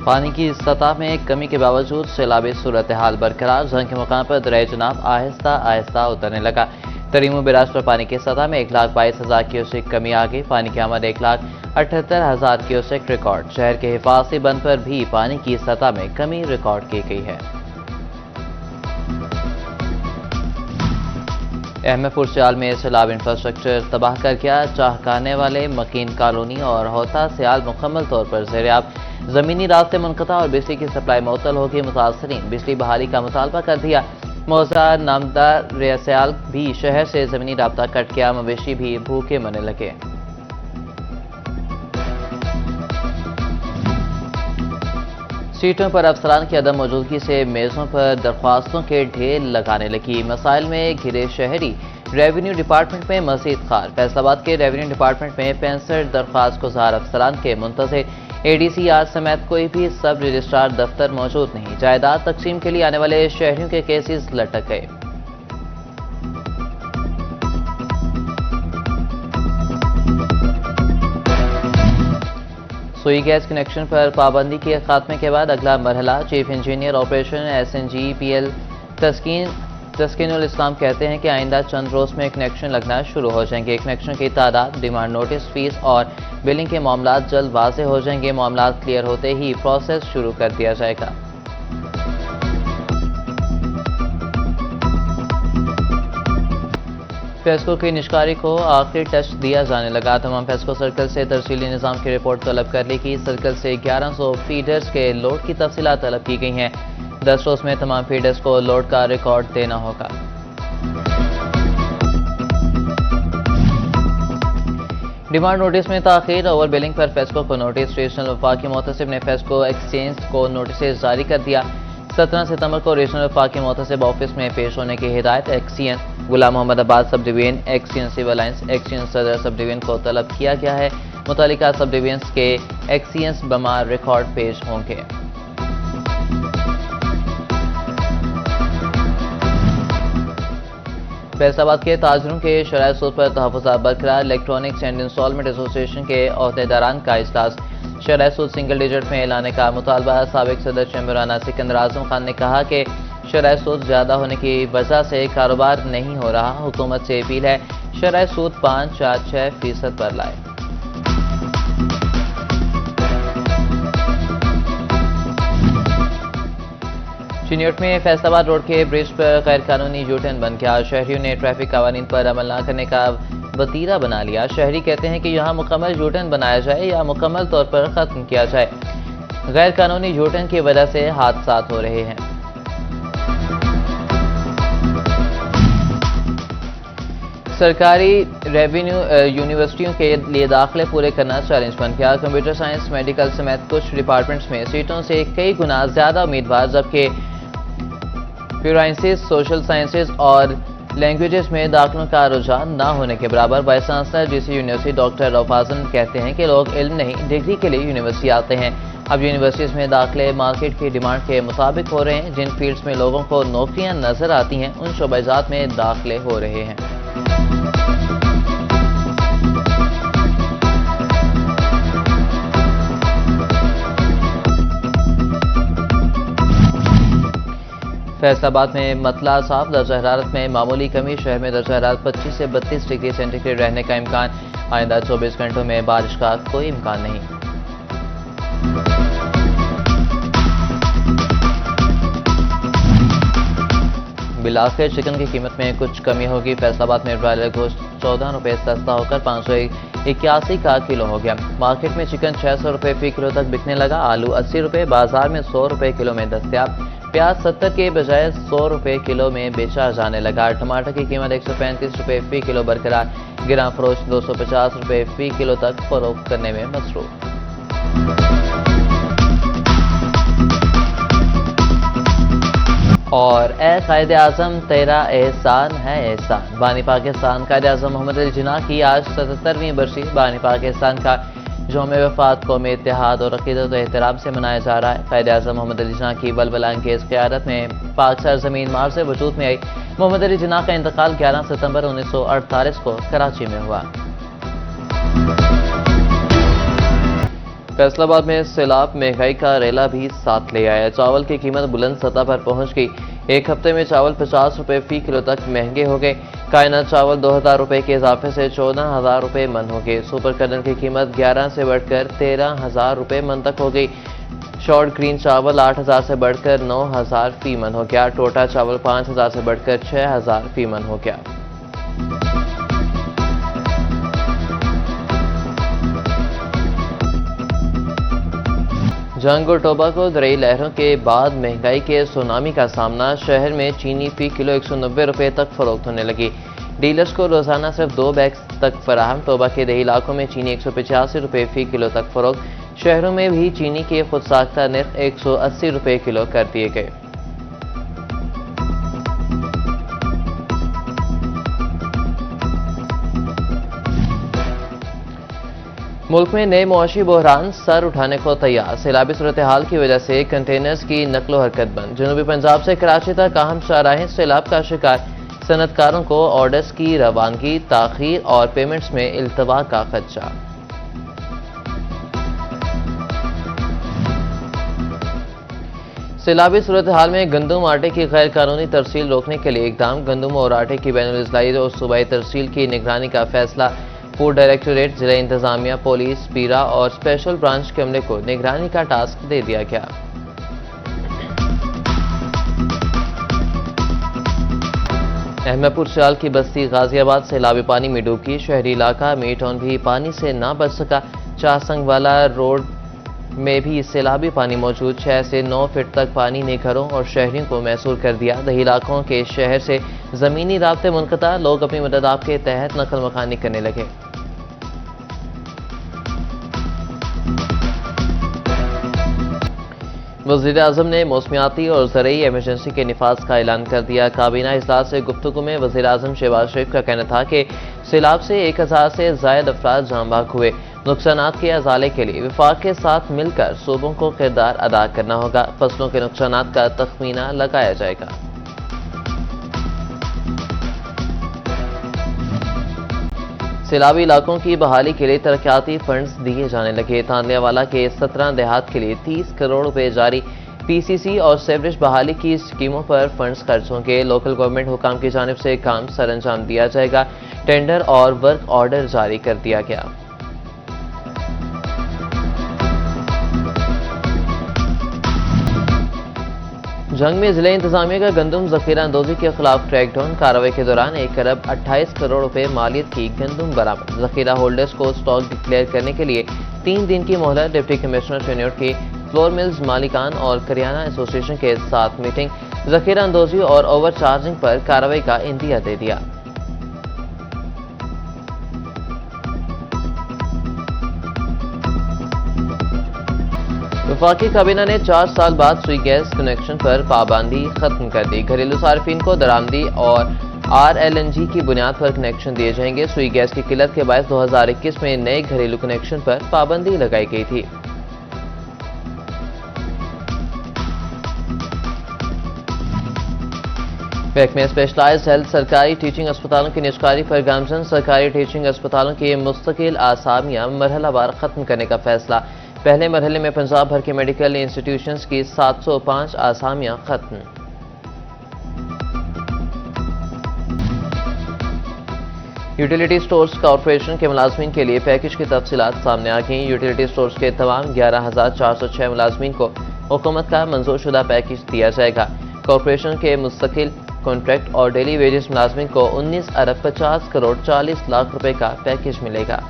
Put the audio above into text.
पानी की सतह में कमी के बावजूद सैलाबी सूरत हाल बरकरार। जंग के मकाम पर दरिया जनाब आहिस्ता आहिस्ता उतरने लगा। तरीमू बिराज पर पानी की सतह में 1,22,000 क्यूसेक कमी आ गई। पानी की आमद 1,78,000 क्यूसेक रिकॉर्ड। शहर के हिफाजती बंद पर भी पानी की सतह में कमी रिकॉर्ड की गई है। अहमदपुर सियाल में सैलाब इंफ्रास्ट्रक्चर तबाह कर गया। चाहकाने वाले मकीन कॉलोनी और होता सियाल मुकम्मल तौर पर ज़ेर-ए-आब। ज़मीनी रास्ते मुनक़ता और बिजली की सप्लाई मुअत्तल होगी। मुतासरीन बिजली बहाली का मुतालबा कर दिया। मौजा नामदार रियासयाल भी शहर से ज़मीनी राब्ता कट गया। मवेशी भी भूखे मरने लगे। सीटों पर अफसरान की अदम मौजूदगी से मेज़ों पर दरख्वास्तों के ढेर लगाने लगी। मसाइल में घिरे शहरी। रेवेन्यू डिपार्टमेंट में मजीद खार। फैसलाबाद के रेवेन्यू डिपार्टमेंट में 65 दरख्वास्त गुजार अफसरान के मुंतज़िर। ADCR समेत कोई भी सब रजिस्ट्रार दफ्तर मौजूद नहीं। जायदाद तकसीम के लिए आने वाले शहरियों के केसेस लटक गए। सुई गैस कनेक्शन पर पाबंदी के खात्मे के बाद अगला मरहला। चीफ इंजीनियर ऑपरेशन SNGPL तस्कीनुल इस्लाम कहते हैं कि आइंदा चंद रोज में कनेक्शन लगना शुरू हो जाएंगे। कनेक्शन की तादाद, डिमांड नोटिस, फीस और बिलिंग के मामला जल्द वाज़ेह हो जाएंगे। मामला क्लियर होते ही प्रोसेस शुरू कर दिया जाएगा। फेस्को की निष्कारी को आखिरी टच दिया जाने लगा। तमाम फेस्को सर्कल से तरसीली निज़ाम की रिपोर्ट तलब करने की। सर्कल से 1100 फीडर्स के लोड की तफसीलात तलब की गई हैं। 10 रोज में तमाम फीडर्स को लोड का रिकॉर्ड देना होगा। डिमांड नोटिस में ताखीर, ओवर बिलिंग पर फेस्को को नोटिस। रीजनल वफाकी मोहतसिब ने फेस्को एक्सचेंज को नोटिस जारी कर दिया। 17 सितंबर को रीजनल वफाकी मोहतसिब ऑफिस में पेश होने की हिदायत XEN Ghulam Mohammadabad sub division, XEN civil lines, XEN Sadar sub division को तलब किया गया है। मुतल्लिका सब डिवीजन के एक्सीएंस बमा रिकॉर्ड पेश होंगे। फैसलाबाद के ताजरों के शराय सूद पर तहफ़्फ़ुज़ात बरकरार। इलेक्ट्रॉनिक्स एंड इंस्टॉलमेंट एसोसिएशन के अहदेदारान का इजलास। शराय सूद सिंगल डिजिट में लाने का मुतालबा। साबिक सदर चैम्बराना सिकंदर आजम खान ने कहा कि शराय सूद ज़्यादा होने की वजह से कारोबार नहीं हो रहा। हुकूमत से अपील है शराय सूद 5-4-6% पर लाए। चिन्योट में फैसलाबाद रोड के ब्रिज पर गैर कानूनी यूटर्न बन गया। शहरियों ने ट्रैफिक कवानीन पर अमल न करने का वतीरा बना लिया। शहरी कहते हैं कि यहाँ मुकम्मल यूटर्न बनाया जाए या मुकम्मल तौर पर खत्म किया जाए। गैर कानूनी यूटर्न की वजह से हादसा हो रहे हैं। सरकारी रेवेन्यू यूनिवर्सिटियों के लिए दाखिले पूरे करना चैलेंज बन गया। कंप्यूटर साइंस, मेडिकल समेत कुछ डिपार्टमेंट्स में सीटों से कई गुना ज्यादा उम्मीदवार, जबकि फ्यूराइंसिस, सोशल साइंसेज और लैंग्वेजेस में दाखिलों का रुझान न होने के बराबर। Vice chancellor DC university doctor Raufajan कहते हैं कि लोग इल्म नहीं, डिग्री के लिए यूनिवर्सिटी आते हैं। अब यूनिवर्सिटीज में दाखिले मार्केट की डिमांड के मुताबिक हो रहे हैं। जिन फील्ड्स में लोगों को नौकरियां नजर आती हैं उन शोबाजात में दाखिले हो रहे हैं। फैसलाबाद में मतला साफ। दर्जा हरारत में मामूली कमी। शहर में दर्जा हरारत 25 से 32 डिग्री सेंटीग्रेड रहने का इम्कान। आइंदा 24 घंटों में बारिश का कोई इम्कान नहीं। बिलासपुर चिकन की कीमत में कुछ कमी होगी। फैसलाबाद में ब्रायलर गोश्त 14 रुपये सस्ता होकर 581 का किलो हो गया। मार्केट में चिकन 600 रुपये फी किलो तक बिकने लगा। आलू 80 रुपये, बाजार में 100 रुपये किलो में दस्तयाब। प्याज 70 के बजाय 100 रुपये किलो में बेचा जाने लगा। टमाटर की कीमत 135 रुपये फी किलो बरकरार। गिरा फरोश 250 रुपये फी किलो तक फरोख्त करने में मसरूफ। और ए कायद आज़म तेरा एहसान है एहसान। बानी पाकिस्तान कायद आज़म मोहम्मद अली जिन्ना की आज 77वीं बरसी। बानी पाकिस्तान का यौम वफात कौमी इत्तेहाद और अक़ीदत व एहतराम से मनाया जा रहा है। कायद आज़म मोहम्मद अली जिन्ना की बलबला अंगेज़ क़यादत में पाक सरज़मीन मार से वजूद में आई। मोहम्मद अली जिन्ना का इंतकाल 11 सितंबर 1948 को कराची में हुआ। फैसलाबाद में सैलाब महंगाई का रेला भी साथ ले आया। चावल की कीमत बुलंद सतह पर पहुंच गई। एक हफ्ते में चावल 50 रुपए फी किलो तक महंगे हो गए। कायनात चावल 2000 रुपए के इजाफे से 14,000 रुपए मन हो गए। सुपर कटन की कीमत 11 से बढ़कर 13,000 रुपए मन तक हो गई। शॉर्ट ग्रीन चावल 8,000 से बढ़कर 9,000 फी मन हो गया। टोटा चावल 5,000 से बढ़कर 6,000 फी मन हो गया। जंग और टोबाको दरियाई लहरों के बाद महंगाई के सुनामी का सामना। शहर में चीनी फी किलो 190 रुपए तक फरोख्त होने लगी। डीलर्स को रोजाना सिर्फ 2 बैग्स तक फराहम। टोबा के देही इलाकों में चीनी 185 रुपए फी किलो तक फरोख्त। शहरों में भी चीनी के खुद साख्ता निर्ख 180 रुपए किलो कर दिए गए। मुल्क में नए मुआशी बहरान सर उठाने को तैयार। सैलाबी सूरत हाल की वजह से कंटेनर्स की नकलो हरकत बंद। जनूबी पंजाब से कराची तक अहम शाहराहें सैलाब का शिकार। सनतकारों को ऑर्डर्स की रवानगी, ताखीर और पेमेंट्स में इल्तवा का खदशा। सैलाबी सूरत हाल में गंदम आटे की गैर कानूनी तरसील रोकने के लिए इकदाम। गंदम और आटे की बैनुल इजलाई और सूबाई तरसील की निगरानी का फैसला। फूड डायरेक्टोरेट, जिला इंतजामिया, पुलिस, पीरा और स्पेशल ब्रांच के अमले को निगरानी का टास्क दे दिया गया। अहमदपुर सियाल की बस्ती गाजियाबाद सैलाबी पानी में डूबी। शहरी इलाका मीटाउन भी पानी से ना बच सका। चासंग वाला रोड में भी सैलाबी पानी मौजूद। 6 से 9 फीट तक पानी ने घरों और शहरियों को महसूर कर दिया। दही इलाकों के शहर से जमीनी राब्ते मुनक़ता। लोग अपनी मदद आप के तहत नकल मकानी करने लगे। वज़ीर आज़म ने मौसमियाती और ज़रई एमरजेंसी के निफाज का ऐलान कर दिया। काबीना इजलास से गुफ्तगू में वज़ीर आज़म शहबाज शरीफ का कहना था कि सैलाब से 1000 से ज़ायद अफराद जाँ बहक हुए। नुकसानात के अजाले के लिए विफाक के साथ मिलकर सूबों को किरदार अदा करना होगा। फसलों के नुकसानात का तखमीना लगाया जाएगा। सैलाबी इलाकों की बहाली के लिए तरक्याती फंड्स दिए जाने लगे। तांदियावाला के 17 देहात के लिए 30 करोड़ रुपए जारी। पीसीसी और सेवरेज बहाली की स्कीमों पर फंड्स खर्च होंगे। लोकल गवर्नमेंट हुकाम की जानिब से काम सरअंजाम दिया जाएगा। टेंडर और वर्क ऑर्डर जारी कर दिया गया। जंग में जिला इंतजामिया का गंदम जखीरा अंदोजी के खिलाफ क्रैकडाउन। कार्रवाई के दौरान 1 अरब 28 करोड़ रुपए मालियत की गंदम बरामद। जखीरा होल्डर्स को स्टॉक डिक्लेयर करने के लिए 3 दिन की मोहलत। डिप्टी कमिश्नर टेन्योर की फ्लोर मिल्स मालिकान और करियाना एसोसिएशन के साथ मीटिंग। जखीरा अंदोजी और ओवर चार्जिंग पर कार्रवाई का इंदिया दे दिया। वफाकी काबीना ने 4 साल बाद सुई गैस कनेक्शन पर पाबंदी खत्म कर दी। घरेलू सार्फिन को दरामदी और RLNG की बुनियाद पर कनेक्शन दिए जाएंगे। सुई गैस की किल्लत के बायस 2021 में नए घरेलू कनेक्शन पर पाबंदी लगाई गई थी। महकमे स्पेशलाइज्ड हेल्थ सरकारी टीचिंग अस्पतालों की निजकारी पर गामजन। सरकारी टीचिंग अस्पतालों की मुस्तकिल आसामियां मरहलावार खत्म करने का फैसला। पहले मरहले में पंजाब भर के मेडिकल इंस्टीट्यूशंस की 705 आसामियां खत्म। यूटिलिटी स्टोर्स कॉरपोरेशन के मुलाजमीन के लिए पैकेज की तफसीलात सामने आ गई। यूटिलिटी स्टोर्स के तमाम 11,406 मुलाजमीन को हुकूमत का मंजूर शुदा पैकेज दिया जाएगा। कॉरपोरेशन के मुस्तकिल कॉन्ट्रैक्ट और डेली वेजेस मुलाजमीन को 19 अरब 50 करोड़ 40 लाख रुपए का पैकेज मिलेगा।